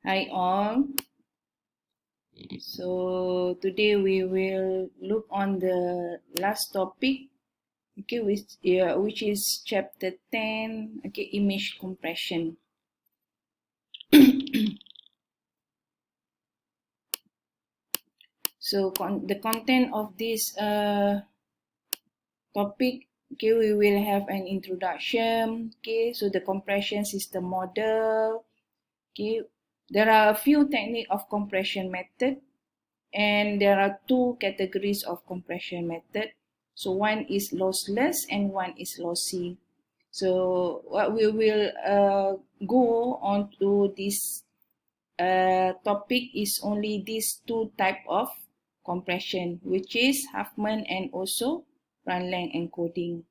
Hi all. So today we will look on the last topic, okay, which is chapter 10, okay, image compression. So the content of this topic, okay, we will have an introduction, okay, so the compression system model, okay, there are a few techniques of compression method. And there are two categories of compression method. So one is lossless and one is lossy. So what we will go on to this topic is only these two type of compression, which is Huffman and also run length encoding.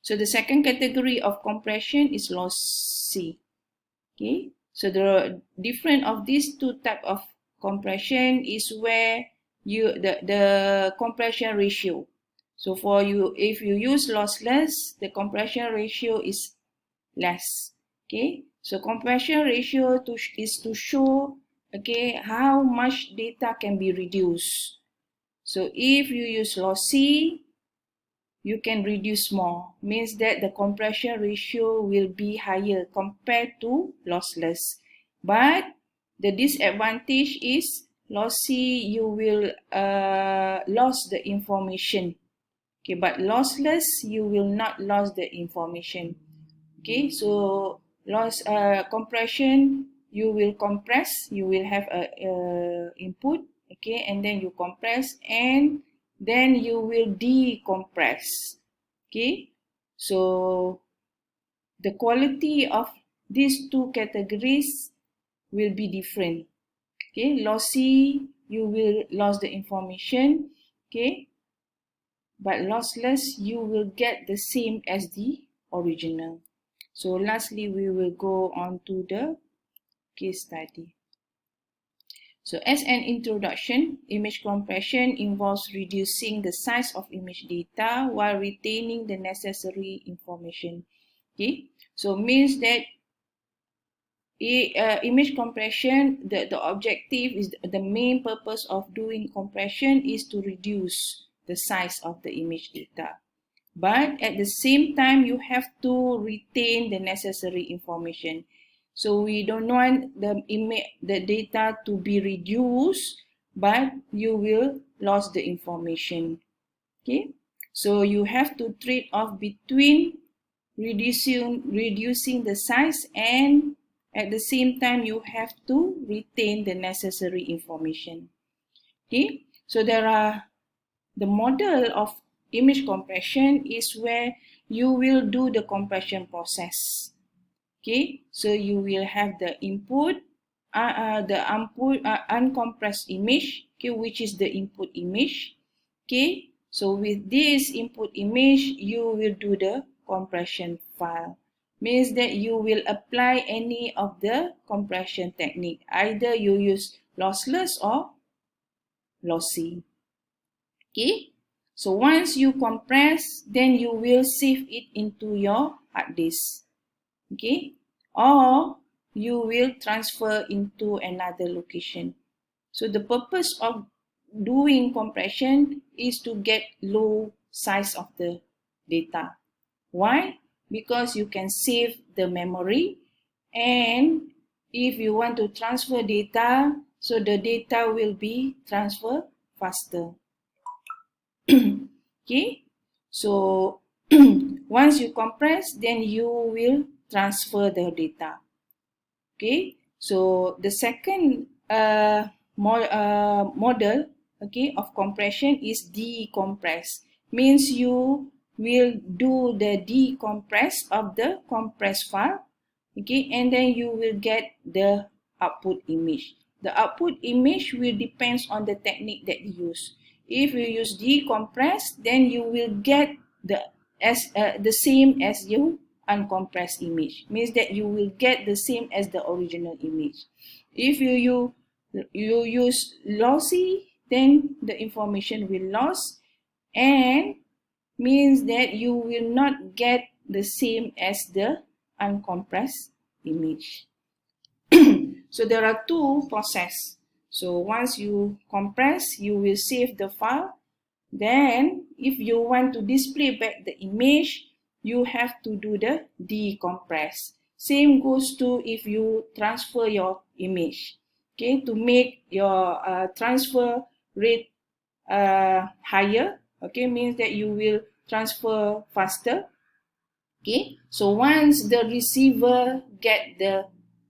So the second category of compression is lossy. Okay, so the difference of these two type of compression is where the compression ratio. So for you, if you use lossless, the compression ratio is less. Okay, so compression ratio is to show, okay, how much data can be reduced. So if you use lossy, you can reduce more, means that the compression ratio will be higher compared to lossless. But the disadvantage is lossy, you will lose the information. Okay, but lossless, you will not lose the information. Okay, so compression, you will compress, you will have a input, okay, and then you compress and then you will decompress. Okay, so the quality of these two categories will be different. Okay, lossy, you will lose the information, okay, but lossless, you will get the same as the original. So lastly, we will go on to the case study. So as an introduction, image compression involves reducing the size of image data while retaining the necessary information. Okay, so means that image compression, the objective is the main purpose of doing compression is to reduce the size of the image data. But at the same time, you have to retain the necessary information. So we don't want the data to be reduced, but you will lose the information. Okay, so you have to trade off between reducing the size, and at the same time you have to retain the necessary information. Okay, so there are the model of image compression is where you will do the compression process. Okay, so you will have the input, uncompressed image, okay, which is the input image. Okay, so with this input image, you will do the compression file. Means that you will apply any of the compression technique. Either you use lossless or lossy. Okay, so once you compress, then you will save it into your hard disk. Okay, or you will transfer into another location. So the purpose of doing compression is to get low size of the data. Why? Because you can save the memory, and if you want to transfer data, so the data will be transferred faster. Okay, so once you compress, then you will transfer the data. Okay, so the second model, okay, of compression is decompress. Means you will do the decompress of the compressed file, okay, and then you will get the output image. The output image will depends on the technique that you use. If you use decompress, then you will get the same as you uncompressed image. Means that you will get the same as the original image. If you use lossy, then the information will lose, and means that you will not get the same as the uncompressed image. So there are two processes. So once you compress, you will save the file. Then if you want to display back the image, you have to do the decompress. Same goes to if you transfer your image. Okay, to make your transfer rate higher, okay, means that you will transfer faster. Okay, so once the receiver get the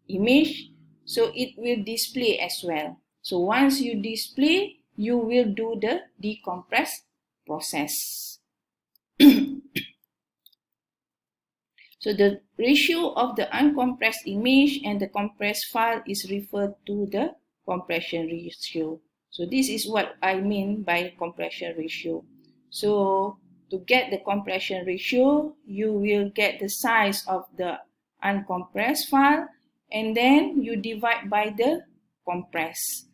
image, so it will display as well. So once you display, you will do the decompress process. So the ratio of the uncompressed image and the compressed file is referred to the compression ratio. So this is what I mean by compression ratio. So to get the compression ratio, you will get the size of the uncompressed file and then you divide by the compressed.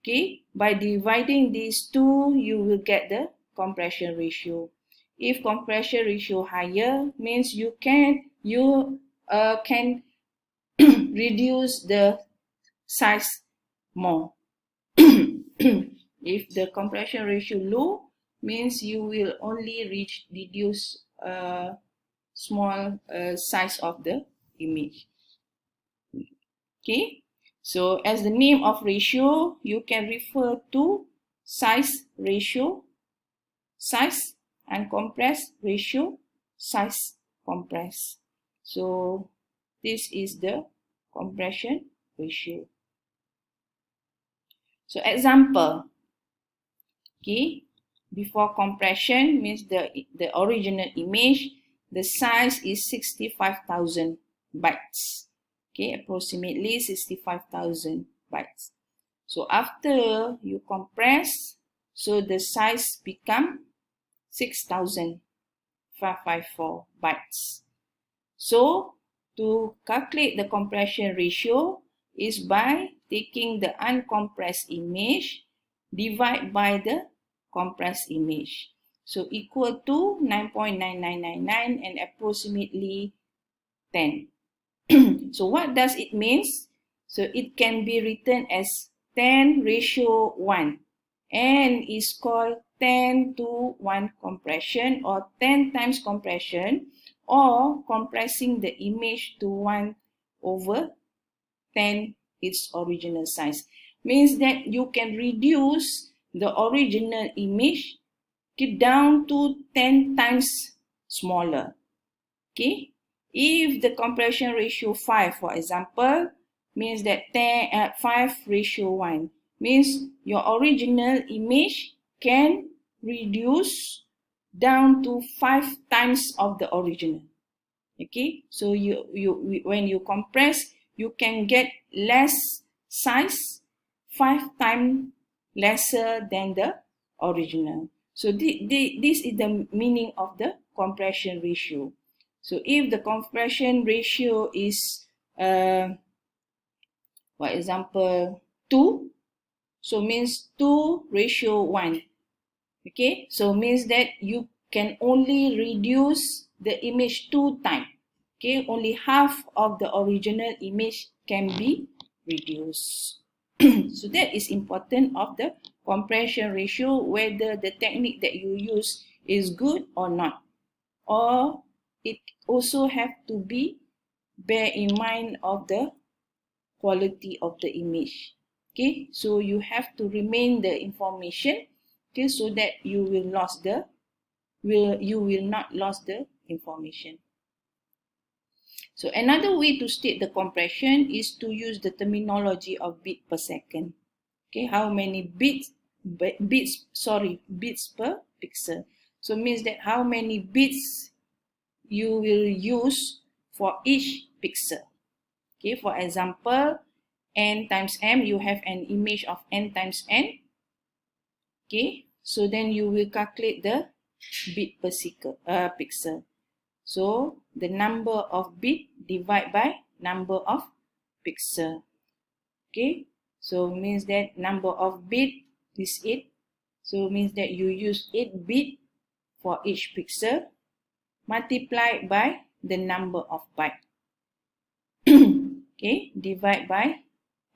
Okay, by dividing these two, you will get the compression ratio. If compression ratio higher, means you can reduce the size more. If the compression ratio low, means you will only reduce small size of the image. Okay, so as the name of ratio, you can refer to size ratio, size uncompressed ratio, size compressed. So this is the compression ratio. So example, okay, before compression means the original image, the size is 65,000 bytes. Okay, approximately 65,000 bytes. So after you compress, so the size become 6,554 bytes. So to calculate the compression ratio is by taking the uncompressed image divide by the compressed image. So equal to 9.9999 and approximately 10. So what does it mean? So it can be written as 10:1 and is called 10:1 compression or 10 times compression or compressing the image to 1/10 its original size. Means that you can reduce the original image down to 10 times smaller. Okay, if the compression ratio 5, for example, means that 5:1 means your original image can reduce down to 5 times of the original. Okay, so when you compress, you can get less size, 5 times lesser than the original. So this is the meaning of the compression ratio. So if the compression ratio is, for example, 2, so means 2:1. Okay, so means that you can only reduce the image 2 times. Okay, only half of the original image can be reduced. So that is important of the compression ratio, whether the technique that you use is good or not, or it also have to be bear in mind of the quality of the image. Okay, so you have to remain the information, okay, so that you will not lose the information. So another way to state the compression is to use the terminology of bit per second. Okay, how many bits per pixel. So means that how many bits you will use for each pixel. Okay, for example, n times m, you have an image of n times n. Okay, so then you will calculate the bit per pixel. So the number of bit divided by number of pixel. Okay, so means that number of bit is 8. So means that you use 8 bit for each pixel multiplied by the number of byte. Okay, divide by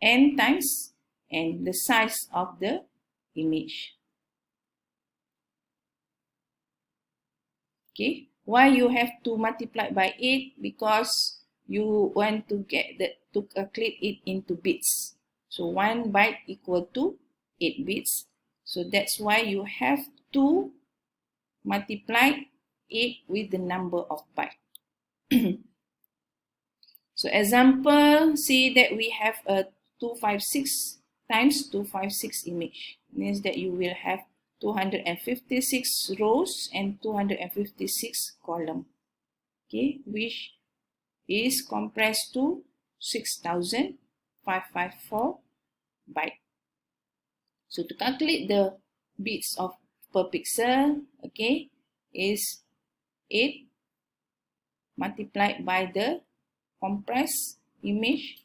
n times n, the size of the image. Okay, why you have to multiply by 8? Because you want to get to calculate it into bits. So 1 byte equal to 8 bits. So that's why you have to multiply 8 with the number of byte. So example, say that we have a 256 times 256 image. Means that you will have 256 rows and 256 column. Okay, which is compressed to 6,554 byte. So to calculate the bits of per pixel, okay, is 8 multiplied by the compressed image,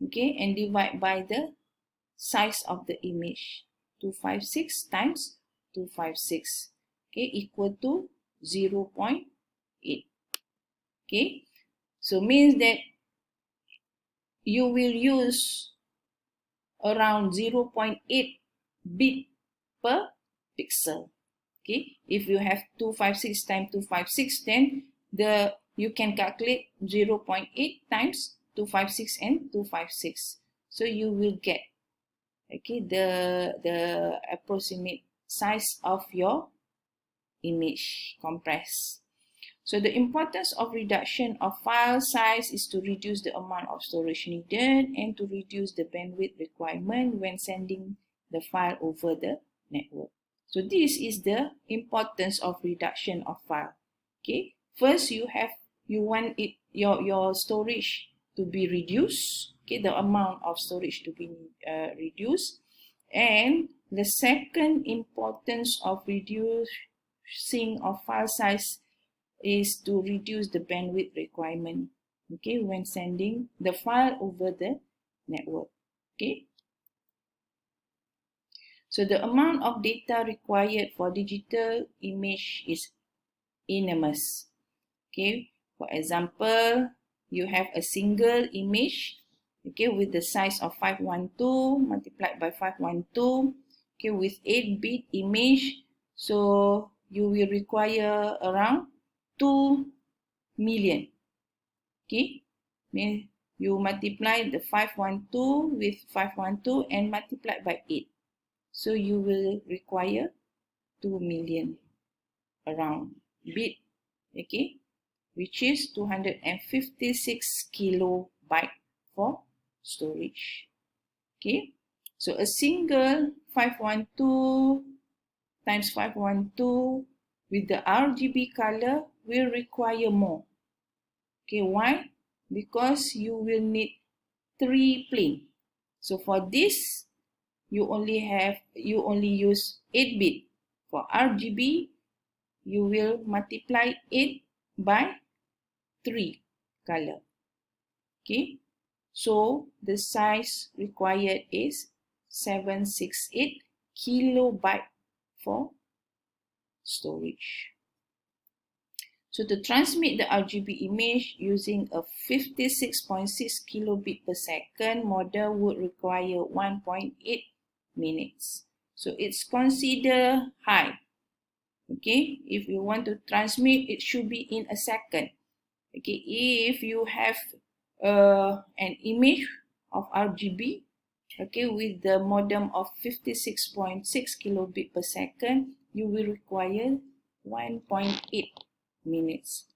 okay, and divide by the size of the image. 256 times 256, okay, equal to 0.8. Okay, so means that you will use around 0.8 bit per pixel. Okay, if you have 256 times 256, then you can calculate 0.8 times 256 and 256. So you will get, okay, the approximate size of your image compressed. So the importance of reduction of file size is to reduce the amount of storage needed and to reduce the bandwidth requirement when sending the file over the network. So this is the importance of reduction of file. Okay, first you want your storage to be reduced. Okay, the amount of storage to be reduced, and the second importance of reducing of file size is to reduce the bandwidth requirement, okay, when sending the file over the network. Okay, so the amount of data required for digital image is enormous. Okay, for example, you have a single image, okay, with the size of 512 multiplied by 512, okay, with 8-bit image, so you will require around 2 million. Okay, means you multiply the 512 with 512 and multiply by 8. So you will require 2 million around bit, okay, which is 256 kilobyte for storage. Okay, so a single 512 times 512 with the RGB color will require more. Okay, why? Because you will need 3 plane. So for this, you only use 8-bit. For RGB, you will multiply 8 by 3 color. Okay, so the size required is 768 kilobyte for storage. So to transmit the RGB image using a 56.6 kilobit per second model would require 1.8 minutes. So it's considered high. Okay, if you want to transmit, it should be in a second. Okay, if you have an image of RGB, okay, with the modem of 56.6 kilobit per second, you will require 1.8 minutes.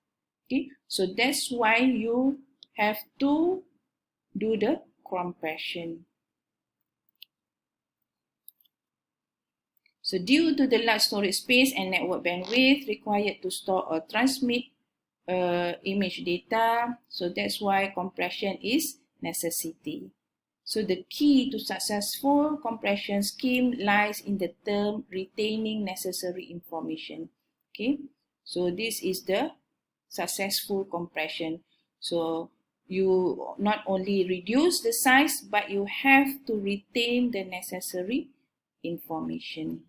Okay, so that's why you have to do the compression. So due to the large storage space and network bandwidth required to store or transmit image data, so that's why compression is necessity. So the key to successful compression scheme lies in the term retaining necessary information. Okay, so this is the successful compression. So you not only reduce the size, but you have to retain the necessary information.